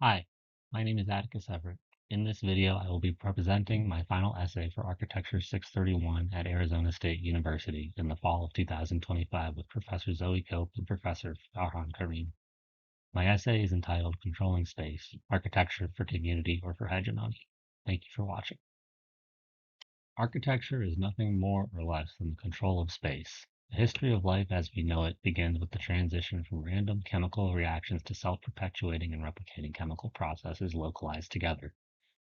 Hi, my name is Atticus Everett. In this video, I will be presenting my final essay for Architecture 631 at Arizona State University in the fall of 2025 with Professor Zoe Cope and Professor Farhan Karim. My essay is entitled Controlling Space, Architecture for Community or for Hegemony. Thank you for watching. Architecture is nothing more or less than the control of space. The history of life as we know it begins with the transition from random chemical reactions to self-perpetuating and replicating chemical processes localized together.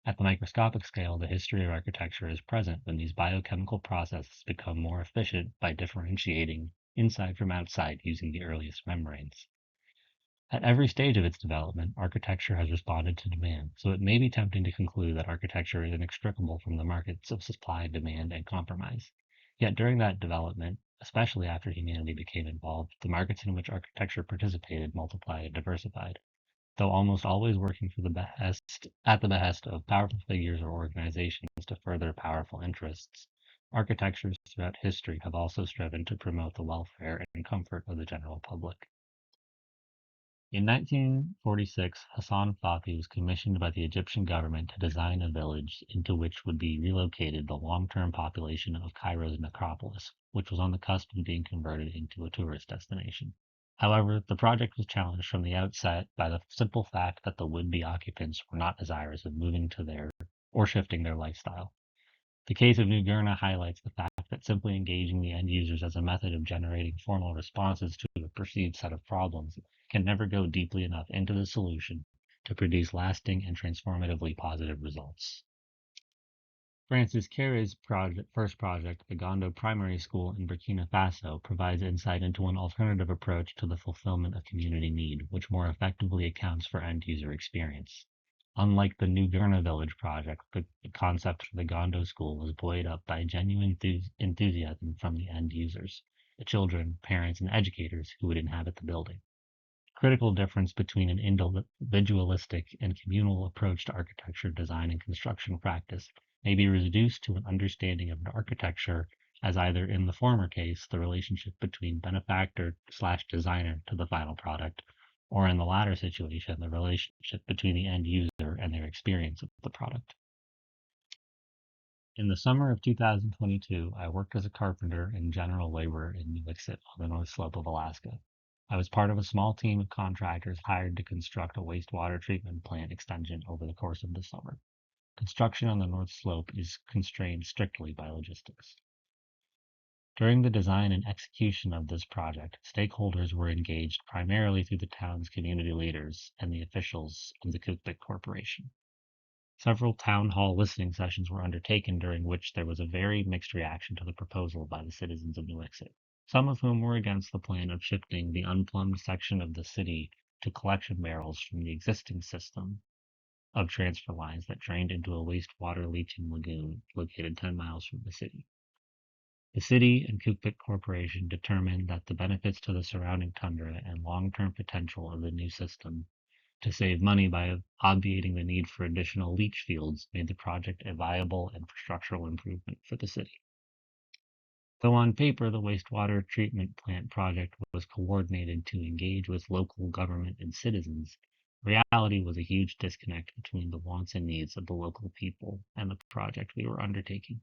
At the microscopic scale, the history of architecture is present when these biochemical processes become more efficient by differentiating inside from outside using the earliest membranes. At every stage of its development, architecture has responded to demand, so it may be tempting to conclude that architecture is inextricable from the markets of supply, demand, and compromise. Yet during that development, especially after humanity became involved, the markets in which architecture participated multiplied and diversified. Though almost always working at the behest of powerful figures or organizations to further powerful interests, architectures throughout history have also striven to promote the welfare and comfort of the general public. In 1946, Hassan Fathi was commissioned by the Egyptian government to design a village into which would be relocated the long-term population of Cairo's necropolis, which was on the cusp of being converted into a tourist destination. However, the project was challenged from the outset by the simple fact that the would-be occupants were not desirous of moving to there or shifting their lifestyle. The case of New Gurna highlights the fact that simply engaging the end users as a method of generating formal responses to a perceived set of problems can never go deeply enough into the solution to produce lasting and transformatively positive results. Francis Carey's first project, the Gondo Primary School in Burkina Faso, provides insight into an alternative approach to the fulfillment of community need, which more effectively accounts for end-user experience. Unlike the New Gurna Village project, the concept for the Gondo School was buoyed up by genuine enthusiasm from the end users, the children, parents, and educators who would inhabit the building. Critical difference between an individualistic and communal approach to architecture, design, and construction practice may be reduced to an understanding of architecture as either in the former case, the relationship between benefactor/designer to the final product, or in the latter situation, the relationship between the end user and their experience of the product. In the summer of 2022, I worked as a carpenter and general laborer in New Wixit on the North Slope of Alaska. I was part of a small team of contractors hired to construct a wastewater treatment plant extension over the course of the summer. Construction on the North Slope is constrained strictly by logistics. During the design and execution of this project, stakeholders were engaged primarily through the town's community leaders and the officials of the Cookpick Corporation. Several town hall listening sessions were undertaken during which there was a very mixed reaction to the proposal by the citizens of New Wixit, some of whom were against the plan of shifting the unplumbed section of the city to collection barrels from the existing system of transfer lines that drained into a wastewater leaching lagoon located 10 miles from the city. The city and Cookpick Corporation determined that the benefits to the surrounding tundra and long-term potential of the new system to save money by obviating the need for additional leach fields made the project a viable infrastructural improvement for the city. Though on paper the wastewater treatment plant project was coordinated to engage with local government and citizens, reality was a huge disconnect between the wants and needs of the local people and the project we were undertaking.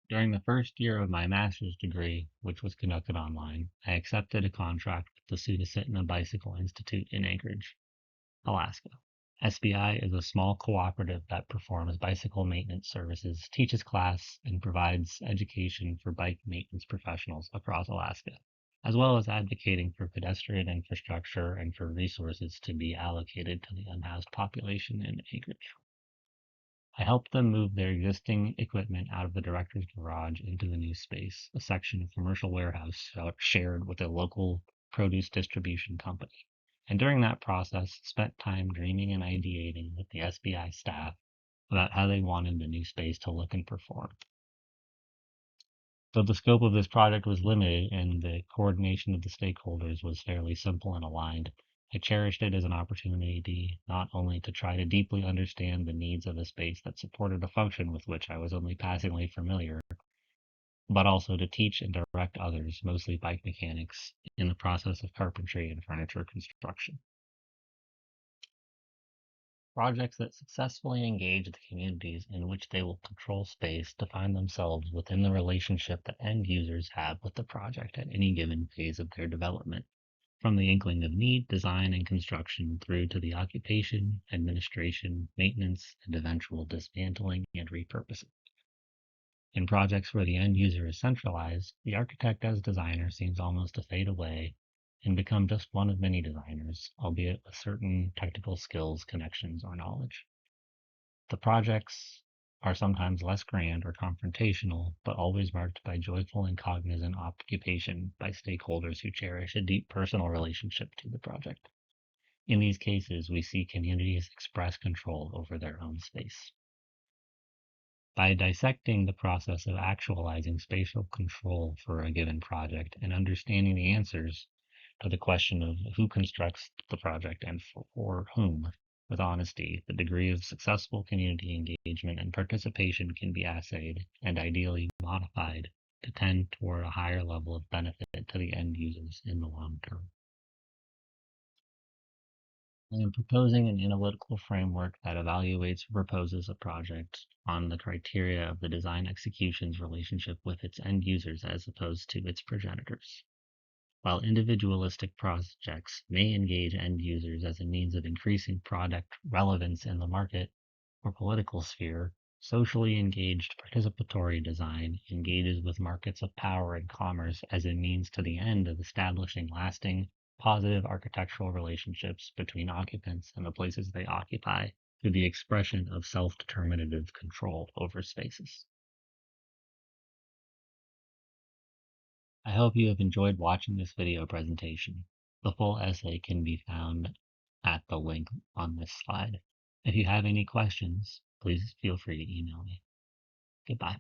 During the first year of my master's degree, which was conducted online, I accepted a contract with the Sudasitna Bicycle Institute in Anchorage, Alaska. SBI is a small cooperative that performs bicycle maintenance services, teaches class, and provides education for bike maintenance professionals across Alaska, as well as advocating for pedestrian infrastructure and for resources to be allocated to the unhoused population in Anchorage. I helped them move their existing equipment out of the director's garage into the new space, a section of commercial warehouse shared with a local produce distribution company. And during that process, spent time dreaming and ideating with the SBI staff about how they wanted the new space to look and perform. Though the scope of this project was limited and the coordination of the stakeholders was fairly simple and aligned, I cherished it as an opportunity not only to try to deeply understand the needs of a space that supported a function with which I was only passingly familiar, but also to teach and direct others, mostly bike mechanics, in the process of carpentry and furniture construction. Projects that successfully engage the communities in which they will control space define themselves within the relationship that end users have with the project at any given phase of their development, from the inkling of need, design, and construction through to the occupation, administration, maintenance, and eventual dismantling and repurposing. In projects where the end user is centralized, the architect as designer seems almost to fade away and become just one of many designers, albeit with certain technical skills, connections, or knowledge. The projects are sometimes less grand or confrontational, but always marked by joyful and cognizant occupation by stakeholders who cherish a deep personal relationship to the project. In these cases, we see communities express control over their own space. By dissecting the process of actualizing spatial control for a given project and understanding the answers to the question of who constructs the project and for whom, with honesty, the degree of successful community engagement and participation can be assayed and ideally modified to tend toward a higher level of benefit to the end users in the long term. I am proposing an analytical framework that evaluates or proposes a project on the criteria of the design execution's relationship with its end users as opposed to its progenitors. While individualistic projects may engage end users as a means of increasing product relevance in the market or political sphere, socially engaged participatory design engages with markets of power and commerce as a means to the end of establishing lasting, positive architectural relationships between occupants and the places they occupy through the expression of self-determinative control over spaces. I hope you have enjoyed watching this video presentation. The full essay can be found at the link on this slide. If you have any questions, please feel free to email me. Goodbye.